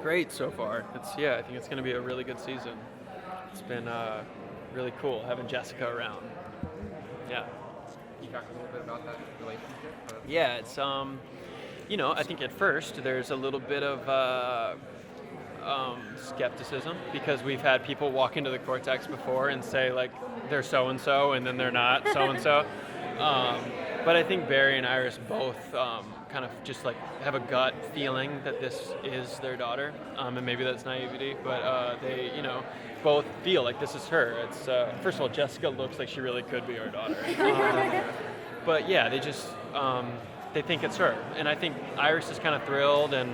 Great so far. I think it's going to be a really good season. It's been really cool having Jessica around. Yeah. Can you talk a little bit about that relationship? Yeah, it's I think at first there's a little bit of skepticism because we've had people walk into the Cortex before and say like they're so and so and then they're not so and so. But I think Barry and Iris both kind of just like have a gut feeling that this is their daughter, and maybe that's naivety, but they both feel like this is her. It's first of all, Jessica looks like she really could be our daughter, but yeah, they just they think it's her, and I think Iris is kind of thrilled and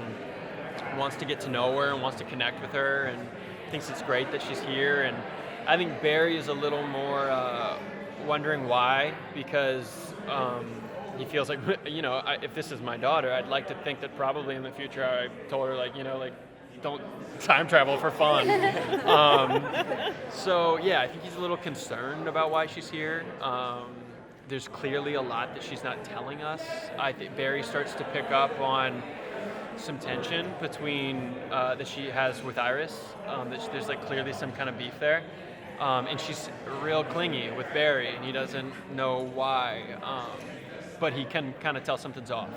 wants to get to know her and wants to connect with her and thinks it's great that she's here. And I think Barry is a little more wondering why, because he feels like, if this is my daughter, I'd like to think that probably in the future I told her don't time travel for fun. So yeah, I think he's a little concerned about why she's here. There's clearly a lot that she's not telling us. I think Barry starts to pick up on some tension between that she has with Iris. There's like clearly some kind of beef there, and she's real clingy with Barry, and he doesn't know why, but he can kind of tell something's off.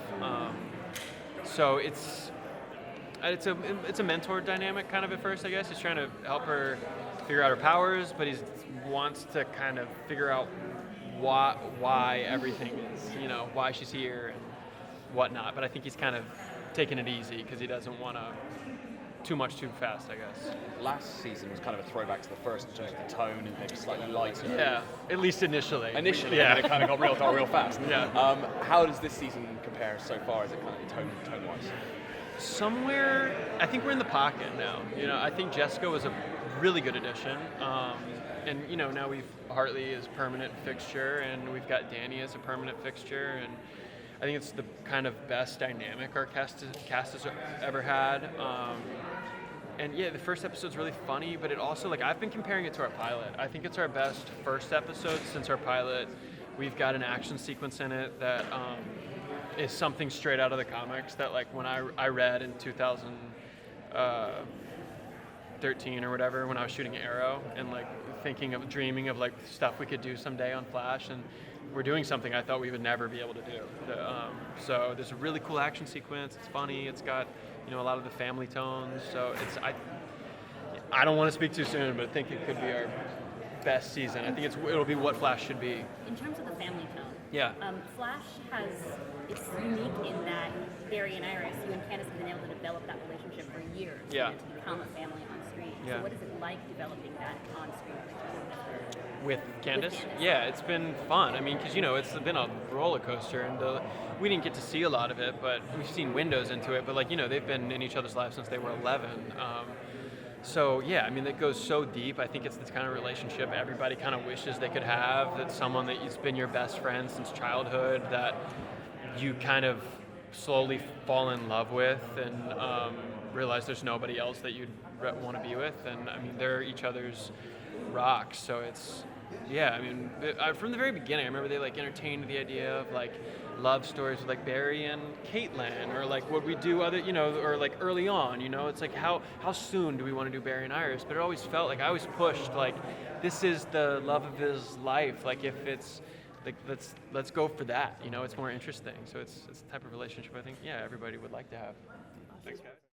So it's a mentor dynamic kind of at first, I guess. He's trying to help her figure out her powers, but he wants to kind of figure out why everything is, why she's here and whatnot. But I think he's kind of taking it easy because he doesn't want to too much too fast, I guess. Last season was kind of a throwback to the first in terms of the tone and maybe slightly lighter. Yeah, at least initially. Yeah. Yeah. And then it kind of got real dark real fast. Yeah. How does this season compare so far? Is it kind of tone-wise? Somewhere, I think we're in the pocket now. I think Jessica was a really good addition. And now we've Hartley as permanent fixture, and we've got Danny as a permanent fixture, and I think it's the kind of best dynamic our cast has ever had. And yeah, the first episode's really funny, but it also, I've been comparing it to our pilot. I think it's our best first episode since our pilot. We've got an action sequence in it that is something straight out of the comics that when I read in 2013 or whatever, when I was shooting Arrow and dreaming of stuff we could do someday on Flash, and we're doing something I thought we would never be able to do. So there's a really cool action sequence. It's funny. It's got a lot of the family tones. So I don't want to speak too soon, but I think it could be our best season. I think it'll be what Flash should be. In terms of the family tone, yeah. Flash it's unique in that Barry and Iris, you and Candace have been able to develop that relationship for years. Yeah. And to become a family on screen. Yeah. So what is it like developing that on screen relationship With Candace? With Candace. Yeah, it's been fun. I mean, because it's been a roller coaster, and we didn't get to see a lot of it, but we've seen windows into it. But they've been in each other's lives since they were 11. So yeah, I mean, it goes so deep. I think it's this kind of relationship everybody kind of wishes they could have. That's someone that's been your best friend since childhood, that you kind of slowly fall in love with, and realize there's nobody else that you'd want to be with. And I mean, they're each other's rocks. So it's, yeah, I mean, from the very beginning, I remember they entertained the idea of love stories with Barry and Caitlin, or would we do other, or early on, it's how soon do we want to do Barry and Iris? But it always felt I always pushed this is the love of his life. If it's let's go for that. It's more interesting. So it's the type of relationship I think everybody would like to have. Thanks, guys.